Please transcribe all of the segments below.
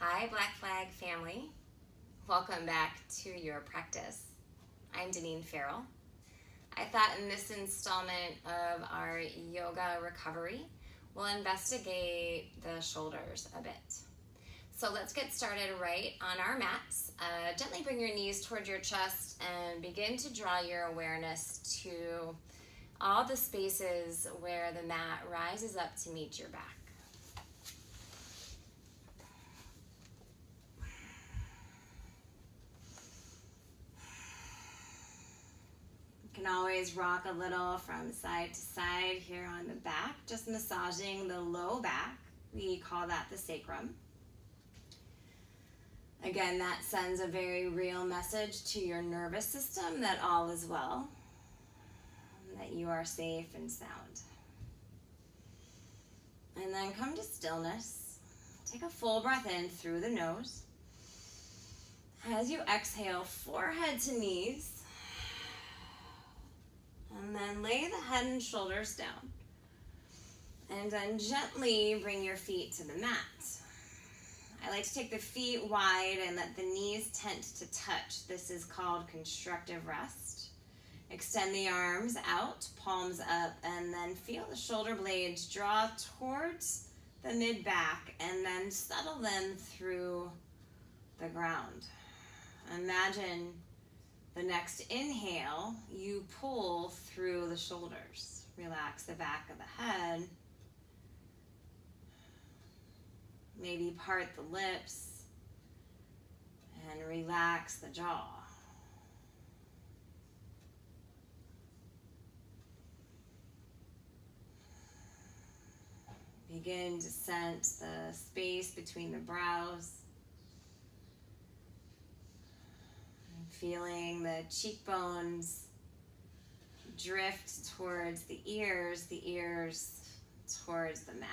Hi, Black Flag family. Welcome back to your practice. I'm Deneen Farrell. I thought in this installment of our yoga recovery, we'll investigate the shoulders a bit. So let's get started right on our mats. Gently bring your knees toward your chest and begin to draw your awareness to all the spaces where the mat rises up to meet your back. You can always rock a little from side to side here on the back, just massaging the low back. We call that the sacrum. Again, that sends a very real message to your nervous system that all is well, that you are safe and sound. And then come to stillness. Take a full breath in through the nose. As you exhale, forehead to knees. And then lay the head and shoulders down. And then gently bring your feet to the mat. I like to take the feet wide and let the knees tent to touch. This is called constructive rest. Extend the arms out, palms up, and then feel the shoulder blades draw towards the mid-back and then settle them through the ground. Imagine the next inhale, you pull through the shoulders. Relax the back of the head. Maybe part the lips and relax the jaw. Begin to sense the space between the brows. Feeling the cheekbones drift towards the ears towards the mat.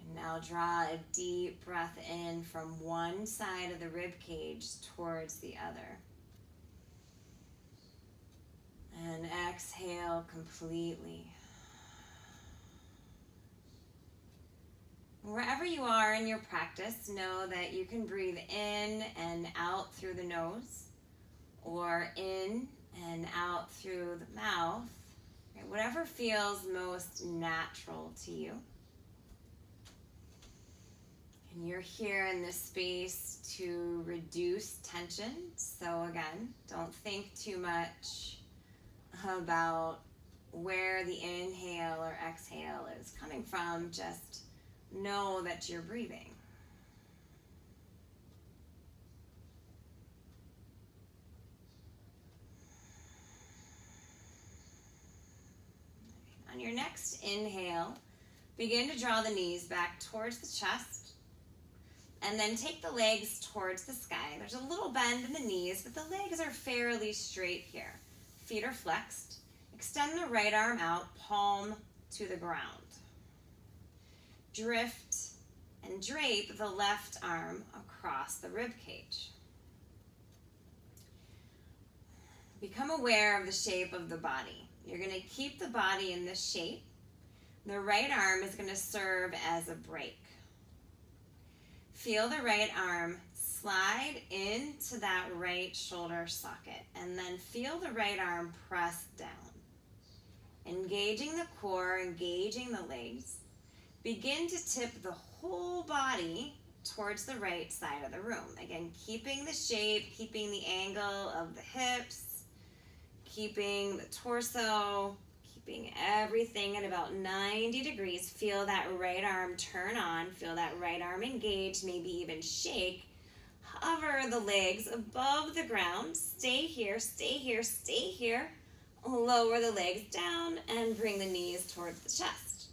And now draw a deep breath in from one side of the rib cage towards the other. And exhale completely. Wherever you are in your practice, know that you can breathe in and out through the nose, or in and out through the mouth, right? Whatever feels most natural to you. And you're here in this space to reduce tension. So again, don't think too much about where the inhale or exhale is coming from. Just know that you're breathing. On your next inhale, begin to draw the knees back towards the chest and then take the legs towards the sky. There's a little bend in the knees, but the legs are fairly straight here. Feet are flexed. Extend the right arm out, palm to the ground. Drift and drape the left arm across the rib cage. Become aware of the shape of the body. You're going to keep the body in this shape. The right arm is going to serve as a brake. Feel the right arm slide into that right shoulder socket, and then feel the right arm press down. Engaging the core, engaging the legs. Begin to tip the whole body towards the right side of the room. Again, keeping the shape, keeping the angle of the hips, keeping the torso, keeping everything at about 90 degrees. Feel that right arm turn on, feel that right arm engage, maybe even shake. Hover the legs above the ground. Stay here, stay here, stay here. Lower the legs down and bring the knees towards the chest.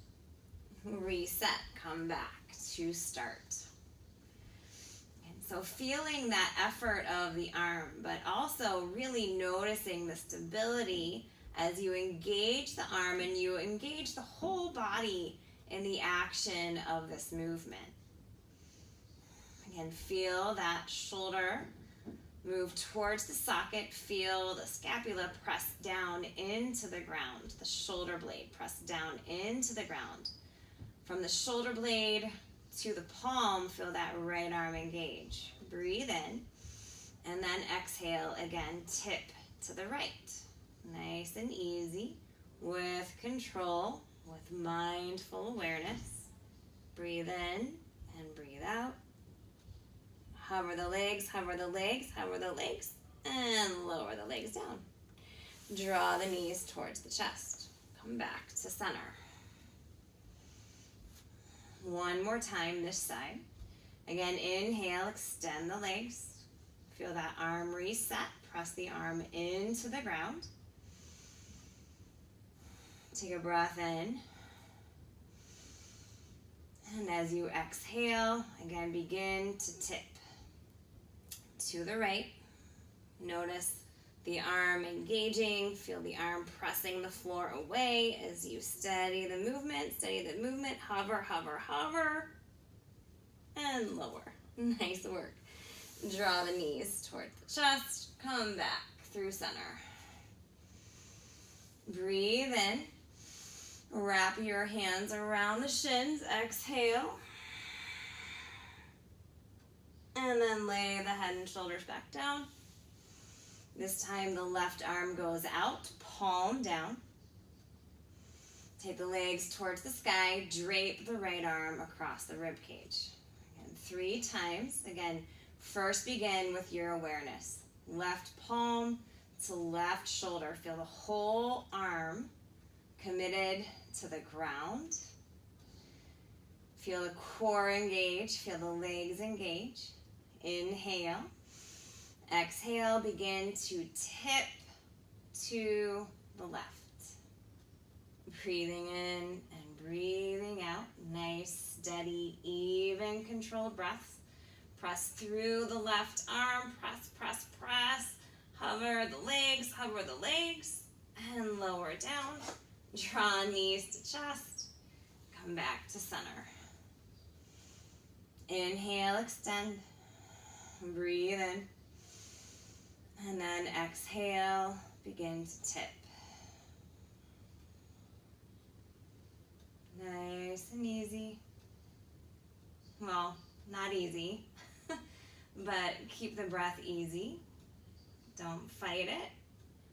Reset, come back to start. And so feeling that effort of the arm, but also really noticing the stability as you engage the arm and you engage the whole body in the action of this movement. Again, feel that shoulder Move towards the socket. Feel the scapula press down into the ground. The shoulder blade press down into the ground. From the shoulder blade to the palm, feel that right arm engage. Breathe in, and then exhale again, tip to the right. Nice and easy, with control, with mindful awareness. Breathe in and breathe out. Hover the legs, hover the legs, hover the legs, and lower the legs down. Draw the knees towards the chest. Come back to center. One more time this side. Again, inhale, extend the legs. Feel that arm reset. Press the arm into the ground. Take a breath in. And as you exhale, again, begin to tip to the right. Notice the arm engaging. Feel the arm pressing the floor away as you steady the movement. Hover, hover, hover. And lower. Nice work. Draw the knees towards the chest. Come back through center. Breathe in. Wrap your hands around the shins. Exhale. And then lay the head and shoulders back down. This time the left arm goes out, palm down. Take the legs towards the sky. Drape the right arm across the rib cage. Again, 3 times. Again, first begin with your awareness. Left palm to left shoulder. Feel the whole arm committed to the ground. Feel the core engage. Feel the legs engage. Inhale. Exhale, begin to tip to the left. Breathing in and breathing out. Nice, steady, even, controlled breaths. Press through the left arm. Press, press, press. Hover the legs, and lower down. Draw knees to chest. Come back to center. Inhale, extend. Breathe in. And then exhale, begin to tip. Nice and easy. Well, not easy, but keep the breath easy. Don't fight it.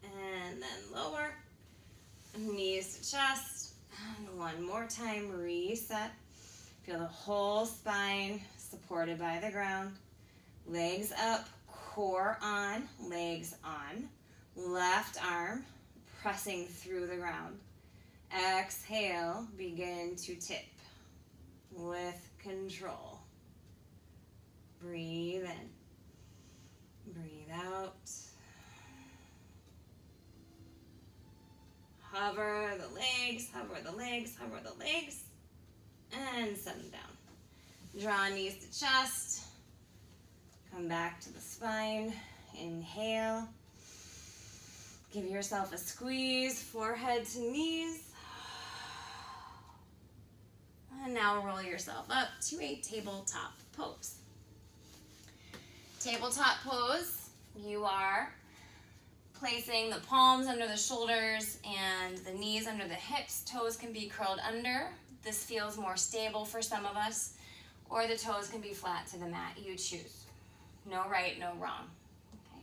And then lower. Knees to chest. And one more time, reset. Feel the whole spine supported by the ground. Legs up, core on, legs on. Left arm pressing through the ground. Exhale, begin to tip with control. Breathe in. Breathe out. Hover the legs, hover the legs, hover the legs. And set them down. Draw knees to chest. Come back to the spine. Inhale. Give yourself a squeeze, forehead to knees. And now roll yourself up to a tabletop pose. Tabletop pose, you are placing the palms under the shoulders and the knees under the hips. Toes can be curled under. This feels more stable for some of us. Or the toes can be flat to the mat. You choose. No right, no wrong. Okay.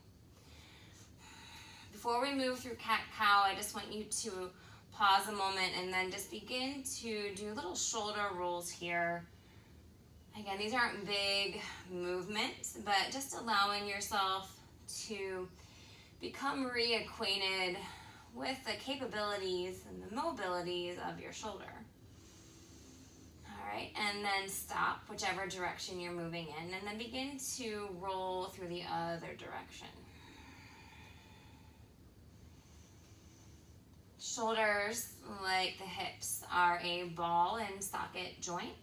Before we move through cat-cow, I just want you to pause a moment and then just begin to do little shoulder rolls here. Again, these aren't big movements, but just allowing yourself to become reacquainted with the capabilities and the mobilities of your shoulder. All right, and then stop whichever direction you're moving in, and then begin to roll through the other direction. Shoulders, like the hips, are a ball and socket joint.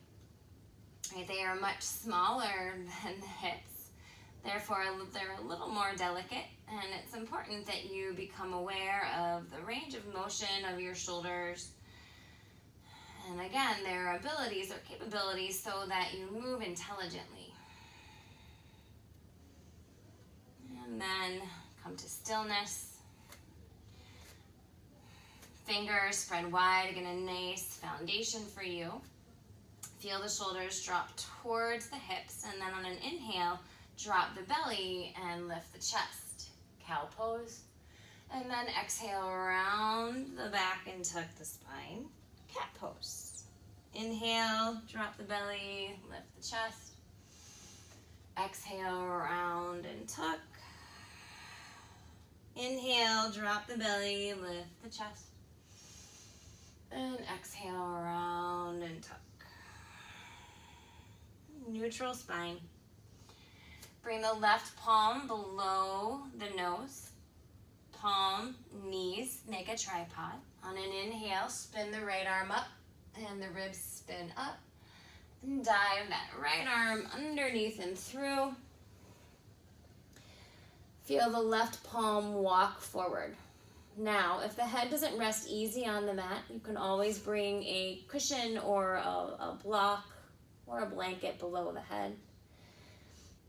Right, they are much smaller than the hips. Therefore, they're a little more delicate, and it's important that you become aware of the range of motion of your shoulders. And again, their abilities or capabilities so that you move intelligently. And then come to stillness. Fingers spread wide, again a nice foundation for you. Feel the shoulders drop towards the hips, and then on an inhale, drop the belly and lift the chest. Cow pose. And then exhale, round the back and tuck the spine. Cat pose. Inhale, drop the belly, lift the chest. Exhale, round and tuck. Inhale, drop the belly, lift the chest. And exhale, round and tuck. Neutral spine. Bring the left palm below the nose. Palm, knees, make a tripod. On an inhale, spin the right arm up and the ribs spin up. And dive that right arm underneath and through. Feel the left palm walk forward. Now, if the head doesn't rest easy on the mat, you can always bring a cushion or a block or a blanket below the head.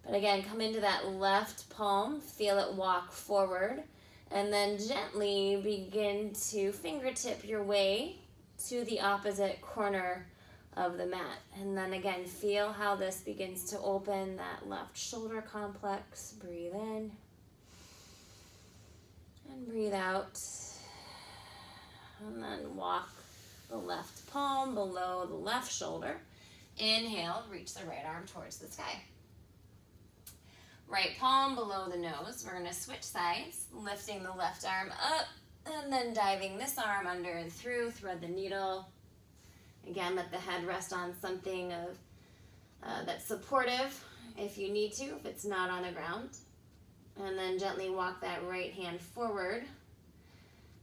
But again, come into that left palm, feel it walk forward, and then gently begin to fingertip your way to the opposite corner of the mat. And then again, feel how this begins to open that left shoulder complex. Breathe in and breathe out. And then walk the left palm below the left shoulder. Inhale, reach the right arm towards the sky. Right palm below the nose. We're going to switch sides, lifting the left arm up and then diving this arm under and through. Thread the needle. Again, let the head rest on something that's supportive if you need to, if it's not on the ground. And then gently walk that right hand forward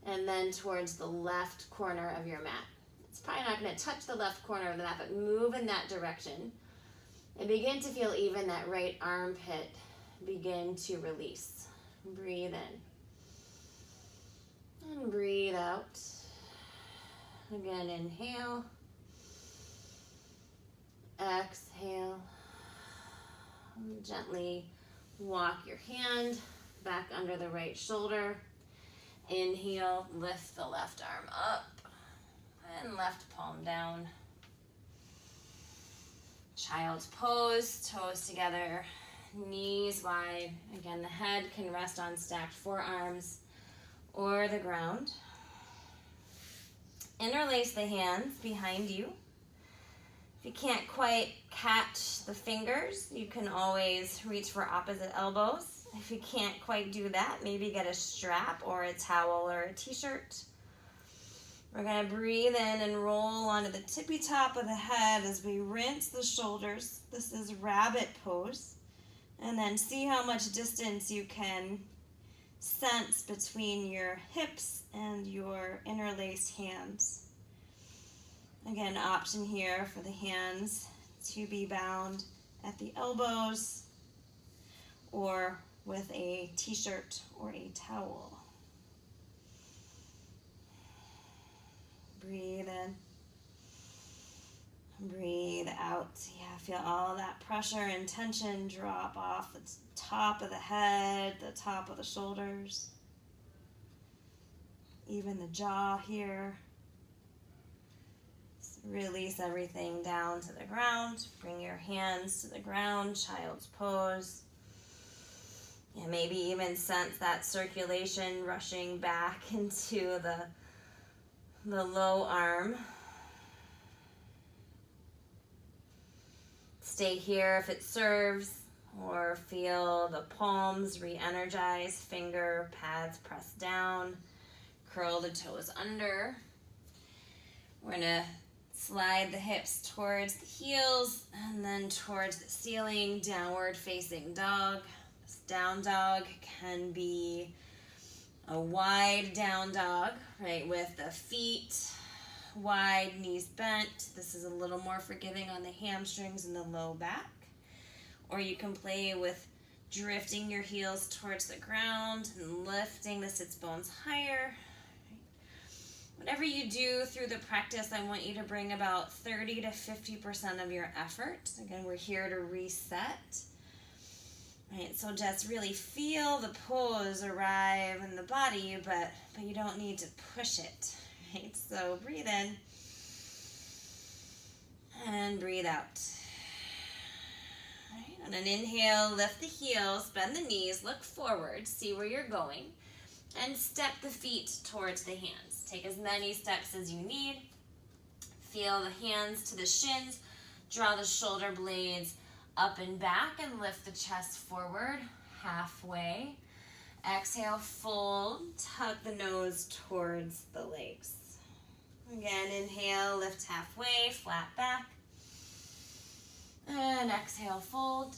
and then towards the left corner of your mat. It's probably not going to touch the left corner of the mat, but move in that direction. And begin to feel even that right armpit begin to release. Breathe in. And breathe out. Again, inhale. Exhale. Gently walk your hand back under the right shoulder. Inhale, lift the left arm up and left palm down. Child's pose, toes together, knees wide. Again, the head can rest on stacked forearms or the ground. Interlace the hands behind you. If you can't quite catch the fingers, you can always reach for opposite elbows. If you can't quite do that, maybe get a strap or a towel or a t-shirt. We're going to breathe in and roll onto the tippy top of the head as we rinse the shoulders. This is rabbit pose. And then see how much distance you can sense between your hips and your interlaced hands. Again, option here for the hands to be bound at the elbows or with a t-shirt or a towel. Breathe in. Breathe out. Yeah, feel all that pressure and tension drop off the top of the head, the top of the shoulders, even the jaw here. Release everything down to the ground. Bring your hands to the ground, child's pose. And maybe even sense that circulation rushing back into the low arm. Stay here if it serves, or feel the palms re-energize, finger pads press down, curl the toes under. We're gonna slide the hips towards the heels and then towards the ceiling, downward facing dog. This down dog can be a wide down dog, right, with the feet wide, knees bent. This is a little more forgiving on the hamstrings and the low back. Or you can play with drifting your heels towards the ground and lifting the sits bones higher. Whatever you do through the practice, I want you to bring about 30 to 50% of your effort. Again, we're here to reset. Right, so just really feel the pose arrive in the body, but you don't need to push it. Right, so breathe in and breathe out. Right, on an inhale, lift the heels, bend the knees, look forward, see where you're going, and step the feet towards the hands. Take as many steps as you need. Feel the hands to the shins, draw the shoulder blades up and back, and lift the chest forward halfway. Exhale, fold, tuck the nose towards the legs. Again, inhale, lift halfway, flat back. And exhale, fold.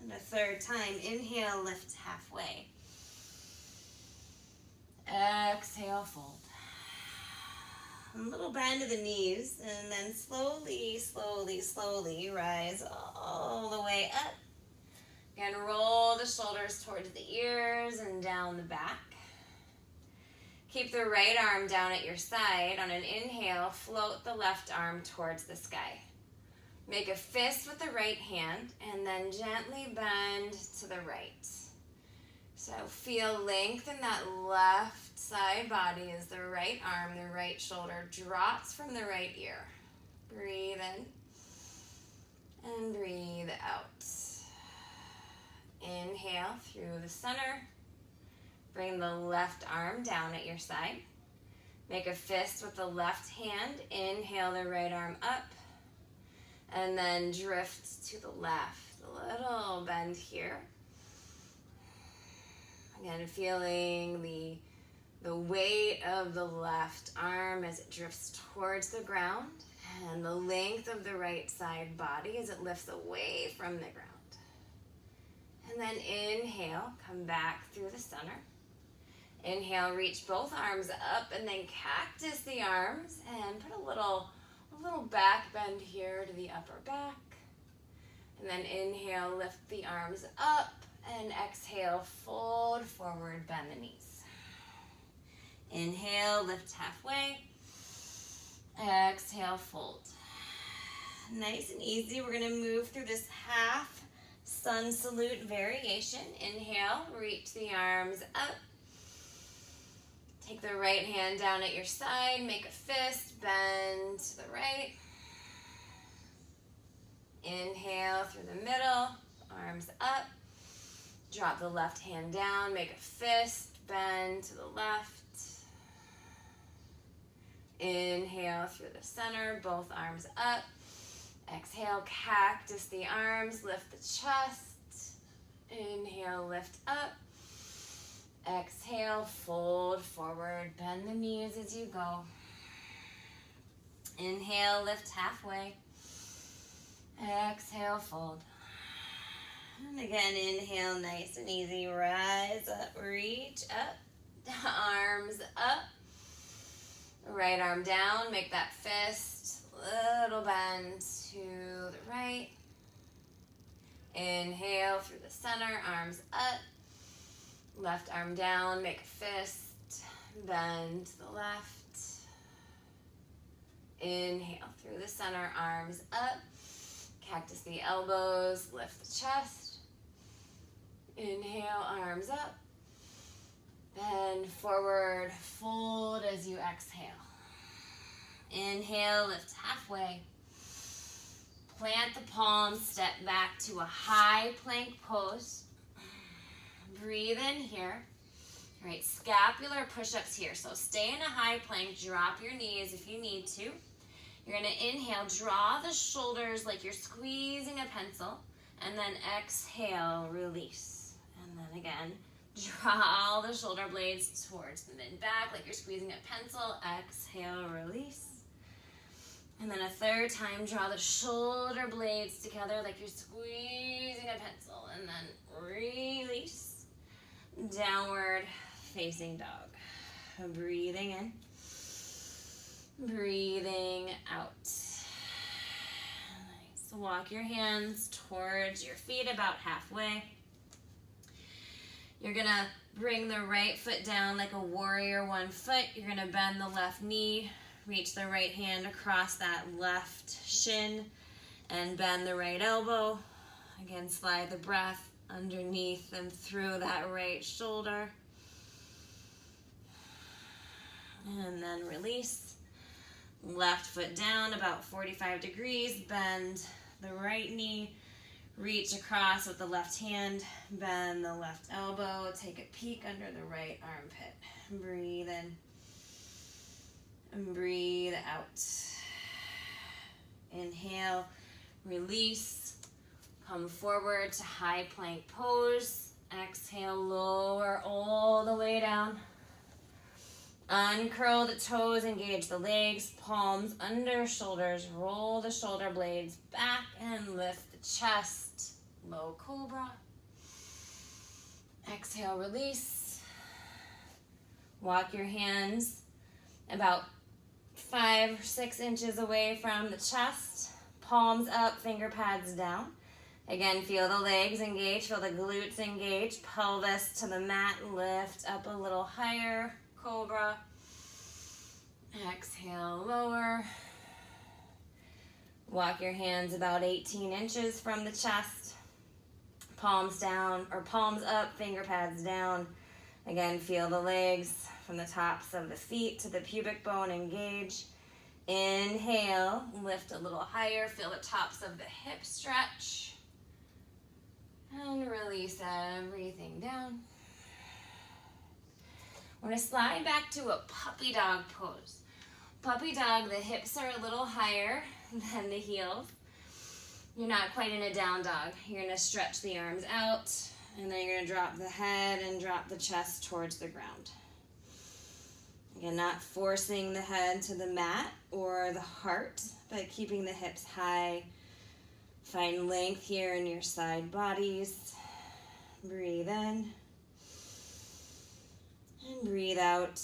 And a third time, inhale, lift halfway. Exhale, fold. A little bend to the knees, and then slowly, slowly, slowly rise all the way up. Again, roll the shoulders towards the ears and down the back. Keep the right arm down at your side. On an inhale, float the left arm towards the sky. Make a fist with the right hand, and then gently bend to the right. So feel length in that left side body as the right arm, the right shoulder drops from the right ear. Breathe in and breathe out. Inhale through the center. Bring the left arm down at your side. Make a fist with the left hand. Inhale the right arm up. And then drift to the left. A little bend here. Again, feeling the weight of the left arm as it drifts towards the ground, and the length of the right side body as it lifts away from the ground. And then inhale, come back through the center. Inhale, reach both arms up, and then cactus the arms, and put a little back bend here to the upper back. And then inhale, lift the arms up. And exhale, fold forward, bend the knees. Inhale, lift halfway. Exhale, fold. Nice and easy. We're going to move through this half sun salute variation. Inhale, reach the arms up. Take the right hand down at your side. Make a fist, bend to the right. Inhale through the middle, arms up. Drop the left hand down, make a fist, bend to the left. Inhale through the center, both arms up. Exhale, cactus the arms, lift the chest. Inhale, lift up. Exhale, fold forward, bend the knees as you go. Inhale, lift halfway. Exhale, fold. And again, inhale, nice and easy. Rise up, reach up, arms up. Right arm down, make that fist. Little bend to the right. Inhale through the center, arms up. Left arm down, make a fist. Bend to the left. Inhale through the center, arms up. Cactus the elbows, lift the chest. Inhale, arms up. Bend forward, fold as you exhale. Inhale, lift halfway. Plant the palms, step back to a high plank pose. Breathe in here. All right, scapular push-ups here. So stay in a high plank, drop your knees if you need to. You're gonna inhale, draw the shoulders like you're squeezing a pencil, and then exhale, release. And then again, draw the shoulder blades towards the mid-back like you're squeezing a pencil, exhale, release. And then a third time, draw the shoulder blades together like you're squeezing a pencil, and then release. Downward facing dog. Breathing in. Breathing out. Nice. Walk your hands towards your feet about halfway. You're gonna bring the right foot down like a warrior, one foot. You're gonna bend the left knee, reach the right hand across that left shin, and bend the right elbow. Again, slide the breath underneath and through that right shoulder. And then release. Left foot down about 45 degrees. Bend the right knee. Reach across with the left hand. Bend the left elbow. Take a peek under the right armpit. Breathe in. And breathe out. Inhale. Release. Come forward to high plank pose. Exhale, lower all the way down. Uncurl the toes, engage the legs, palms under shoulders. Roll the shoulder blades back and lift the chest. Low cobra. Exhale, release. Walk your hands about 5 or 6 inches away from the chest. Palms up, finger pads down. Again, feel the legs engage, feel the glutes engage. Pelvis to the mat, lift up a little higher. Cobra. Exhale, lower. Walk your hands about 18 inches from the chest. Palms down, or palms up, finger pads down. Again, feel the legs from the tops of the feet to the pubic bone engage. Inhale, lift a little higher, feel the tops of the hips stretch. And release everything down. We're going to slide back to a puppy dog pose. Puppy dog, the hips are a little higher than the heels. You're not quite in a down dog. You're going to stretch the arms out, and then you're going to drop the head and drop the chest towards the ground. Again, not forcing the head to the mat or the heart, but keeping the hips high. Find length here in your side bodies. Breathe in. And breathe out.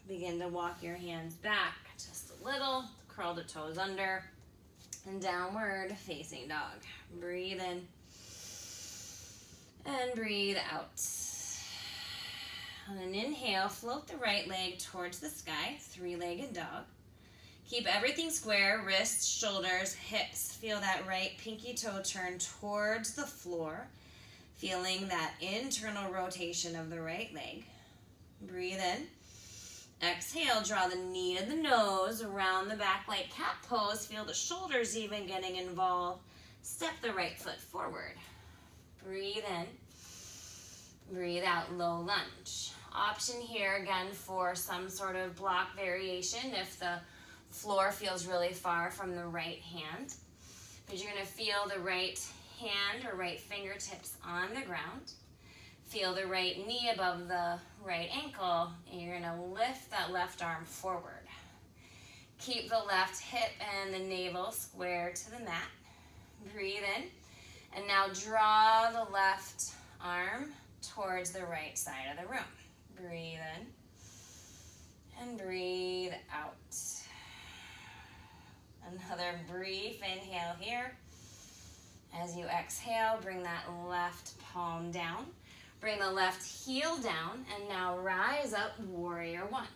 Begin to walk your hands back just a little. Curl the toes under. And downward facing dog. Breathe in. And breathe out. On an inhale, float the right leg towards the sky. 3-legged dog. Keep everything square, wrists, shoulders, hips. Feel that right pinky toe turn towards the floor. Feeling that internal rotation of the right leg. Breathe in. Exhale, draw the knee to the nose, around the back like cat pose. Feel the shoulders even getting involved. Step the right foot forward. Breathe in. Breathe out, low lunge. Option here again for some sort of block variation if the floor feels really far from the right hand. But you're going to feel the right hand or right fingertips on the ground. Feel the right knee above the right ankle, and you're going to lift that left arm forward. Keep the left hip and the navel square to the mat. Breathe in. And now draw the left arm towards the right side of the room. Breathe in. And breathe out. Another brief inhale here. As you exhale, bring that left palm down. Bring the left heel down, and now rise up, warrior one.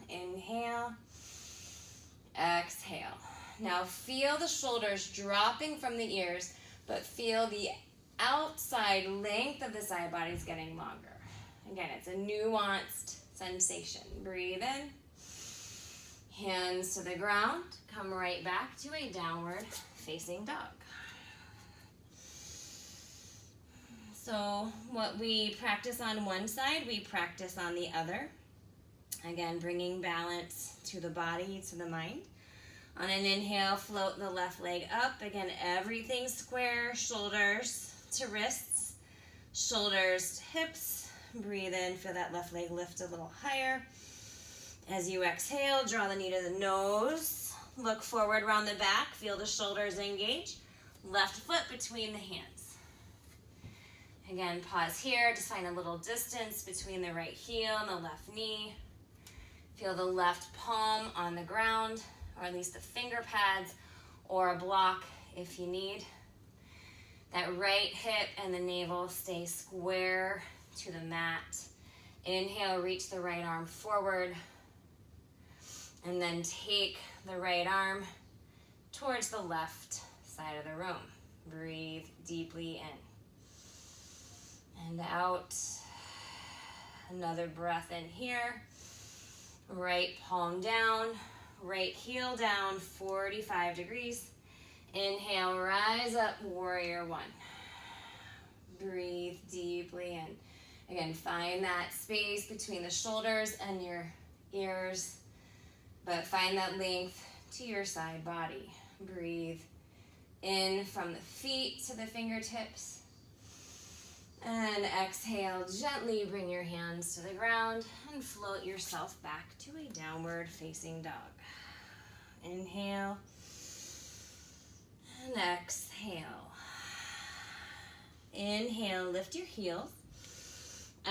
Inhale, exhale. Now feel the shoulders dropping from the ears, but feel the outside length of the side bodies getting longer. Again, it's a nuanced sensation. Breathe in. Hands to the ground. Come right back to a downward facing dog. So what we practice on one side, we practice on the other. Again, bringing balance to the body, to the mind. On an inhale, float the left leg up. Again, everything square, shoulders to wrists, shoulders to hips. Breathe in, feel that left leg lift a little higher. As you exhale, draw the knee to the nose. Look forward around the back, feel the shoulders engage. Left foot between the hands. Again, pause here, just find a little distance between the right heel and the left knee. Feel the left palm on the ground, or at least the finger pads, or a block if you need. That right hip and the navel stay square to the mat. Inhale, reach the right arm forward. And then take the right arm towards the left side of the room. Breathe deeply in and out. Another breath in here. Right palm down, right heel down, 45 degrees. Inhale, rise up, warrior one. Breathe deeply in. Again, find that space between the shoulders and your ears, but find that length to your side body. Breathe in from the feet to the fingertips. And exhale, gently bring your hands to the ground and float yourself back to a downward facing dog. Inhale and exhale. Inhale, lift your heels.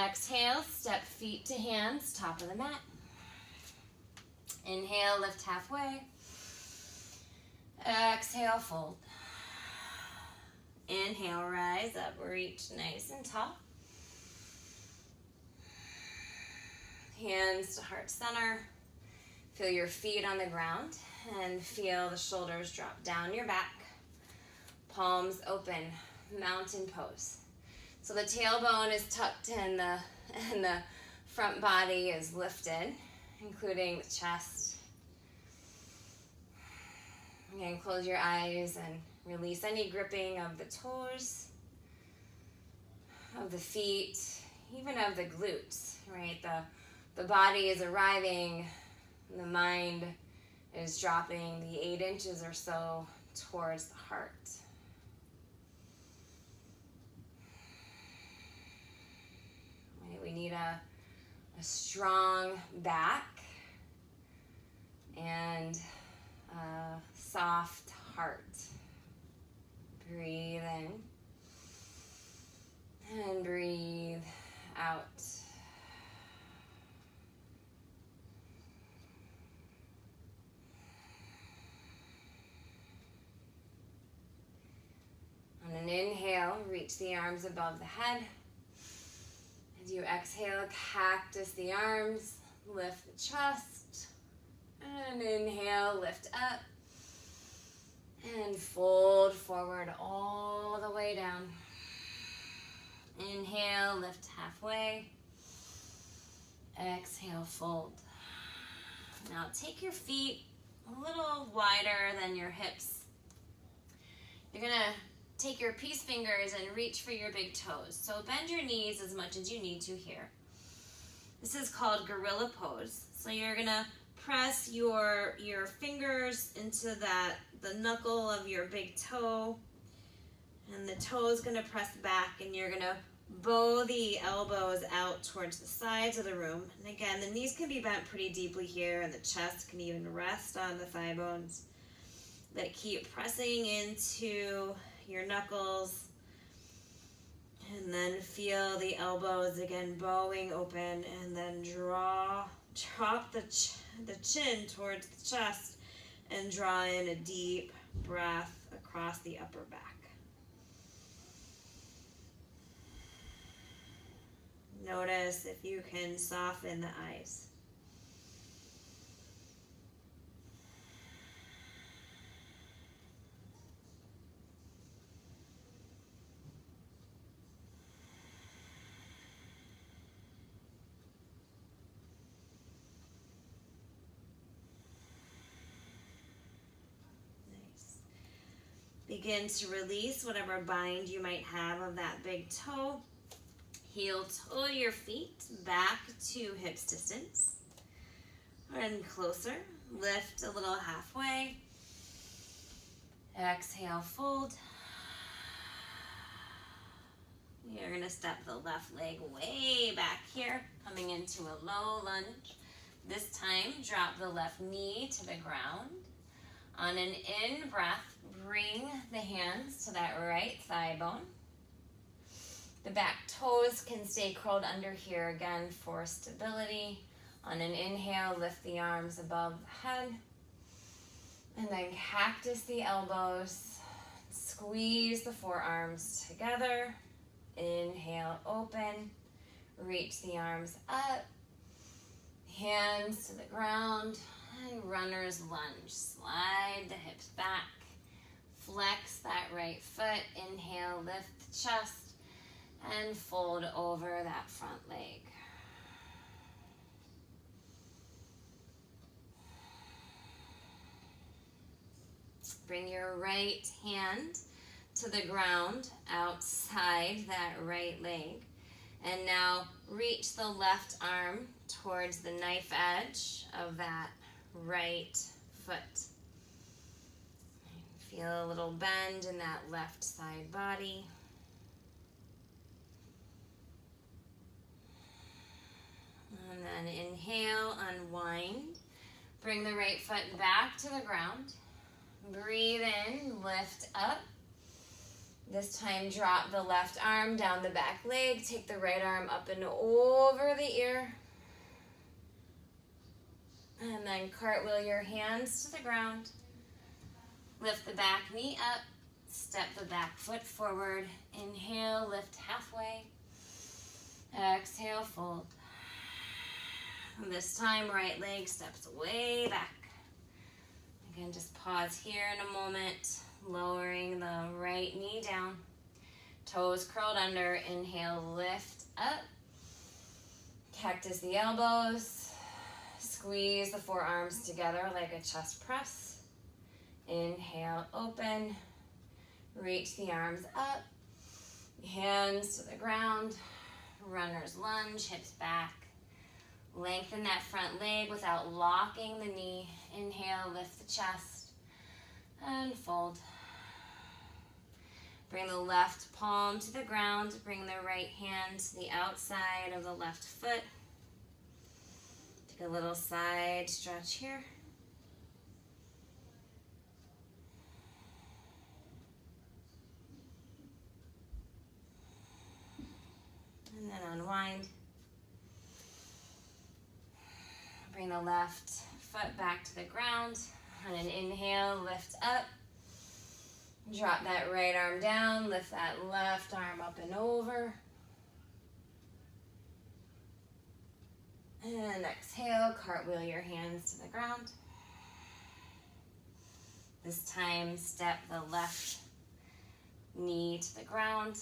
Exhale, step feet to hands, top of the mat. Inhale, lift halfway. Exhale, fold. Inhale, rise up, reach nice and tall. Hands to heart center. Feel your feet on the ground and feel the shoulders drop down your back. Palms open, mountain pose. So the tailbone is tucked in and the front body is lifted, including the chest. Again, close your eyes and release any gripping of the toes, of the feet, even of the glutes, right? The body is arriving, the mind is dropping the 8 inches or so towards the heart. Right, we need a strong back and a soft heart. Breathe in and breathe out. On an inhale, reach the arms above the head. As you exhale, cactus the arms, lift the chest, and inhale, lift up. And fold forward all the way down. Inhale, lift halfway. Exhale, fold. Now take your feet a little wider than your hips. You're gonna take your peace fingers and reach for your big toes. So bend your knees as much as you need to here. This is called gorilla pose. So you're gonna press your fingers into the knuckle of your big toe, and the toe is going to press back, and you're going to bow the elbows out towards the sides of the room. And again, the knees can be bent pretty deeply here, and the chest can even rest on the thigh bones. But keep pressing into your knuckles, and then feel the elbows again bowing open, and then drop the chin towards the chest and draw in a deep breath across the upper back. Notice if you can soften the eyes. Begin to release whatever bind you might have of that big toe. Heel toe your feet back to hips distance. And closer. Lift a little halfway. Exhale, fold. You're going to step the left leg way back here, coming into a low lunge. This time, drop the left knee to the ground. On an in breath, bring the hands to that right thigh bone. The back toes can stay curled under here again for stability. On an inhale, lift the arms above the head. And then cactus the elbows. Squeeze the forearms together. Inhale, open. Reach the arms up. Hands to the ground. And runner's lunge. Slide the hips back. flex that right foot. Inhale, lift the chest and fold over that front leg. Bring your right hand to the ground outside that right leg. And now reach the left arm towards the knife edge of that right foot. Feel a little bend in that left side body. And then inhale, unwind. Bring the right foot back to the ground. Breathe in, lift up. This time drop the left arm down the back leg. Take the right arm up and over the ear. And then cartwheel your hands to the ground. Lift the back knee up. Step the back foot forward. Inhale, lift halfway. Exhale, fold. And this time, right leg steps way back. Again, just pause here in a moment. Lowering the right knee down. Toes curled under. Inhale, lift up. Cactus the elbows. Squeeze the forearms together like a chest press. Inhale, open. Reach the arms up. Hands to the ground. Runner's lunge, hips back. Lengthen that front leg without locking the knee. Inhale, lift the chest. And fold. Bring the left palm to the ground. Bring the right hand to the outside of the left foot. Take a little side stretch here. And then unwind. Bring the left foot back to the ground. On an inhale, lift up. Drop that right arm down. Lift that left arm up and over. And exhale, cartwheel your hands to the ground. This time, step the left knee to the ground.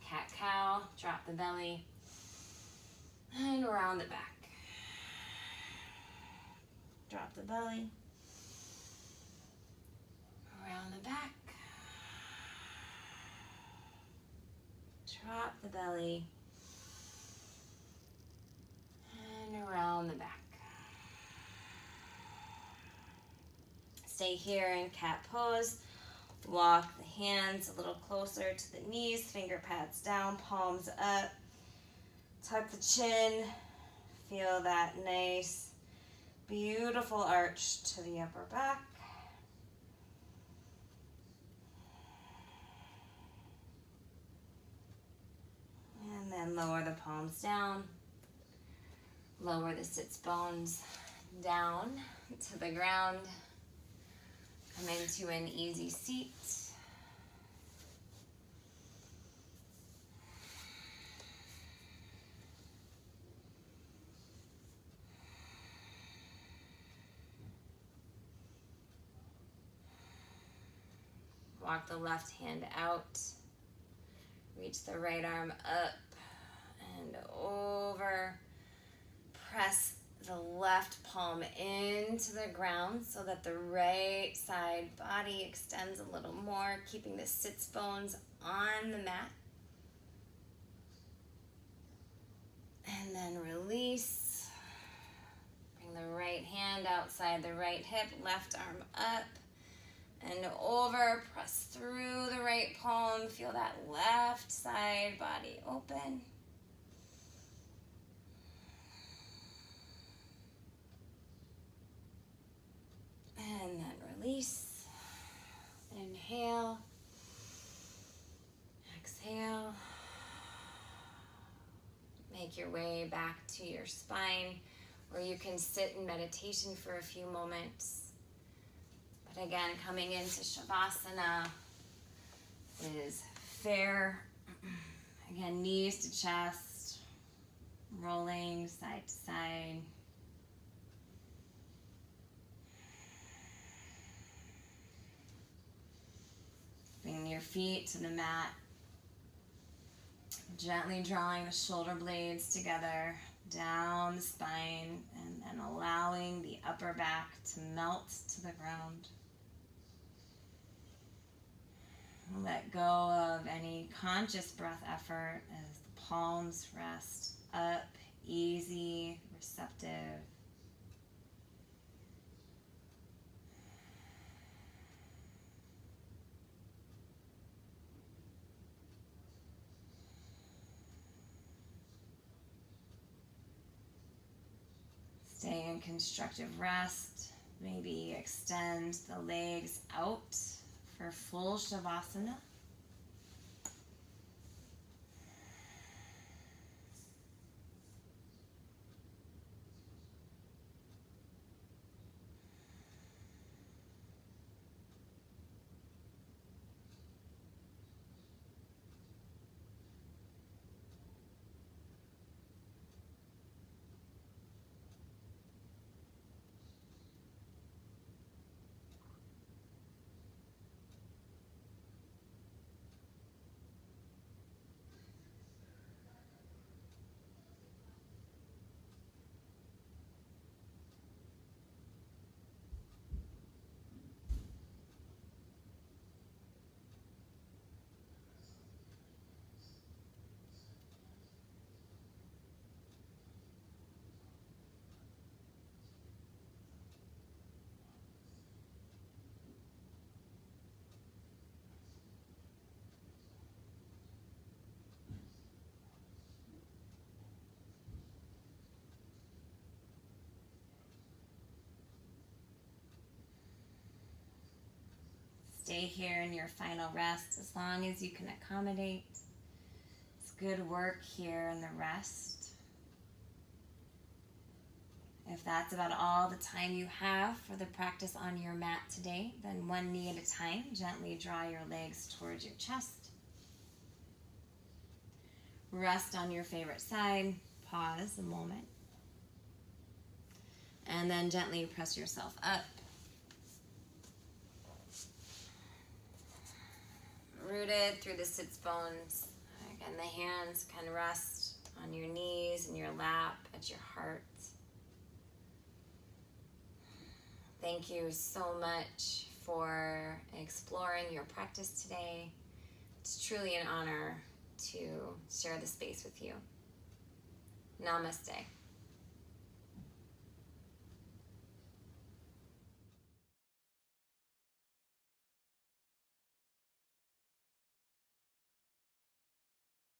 Cat-cow, drop the belly. And round the back. Drop the belly. Around the back. Drop the belly. And around the back. Stay here in cat pose. Walk the hands a little closer to the knees. Finger pads down, palms up. Tuck the chin. Feel that nice, beautiful arch to the upper back. And then lower the palms down. Lower the sits bones down to the ground. Come into an easy seat. Walk the left hand out. Reach the right arm up and over. Press the left palm into the ground so that the right side body extends a little more, keeping the sits bones on the mat. And then release. Bring the right hand outside the right hip, left arm up and over. Press through the right palm. Feel that left side body open. And then release. Inhale. Exhale. Make your way back to your spine, or you can sit in meditation for a few moments. But again, coming into Shavasana is fair. Again, knees to chest, rolling side to side. Bring your feet to the mat. Gently drawing the shoulder blades together down the spine and then allowing the upper back to melt to the ground. Let go of any conscious breath effort as the palms rest up, easy, receptive. Stay in constructive rest. Maybe extend the legs out for full Shavasana. Stay here in your final rest as long as you can accommodate. It's good work here in the rest. If that's about all the time you have for the practice on your mat today, then one knee at a time, gently draw your legs towards your chest. Rest on your favorite side. Pause a moment. And then gently press yourself up. Rooted through the sits bones. Again, the hands can rest on your knees and your lap, at your heart. Thank you so much for exploring your practice today. It's truly an honor to share the space with you. Namaste.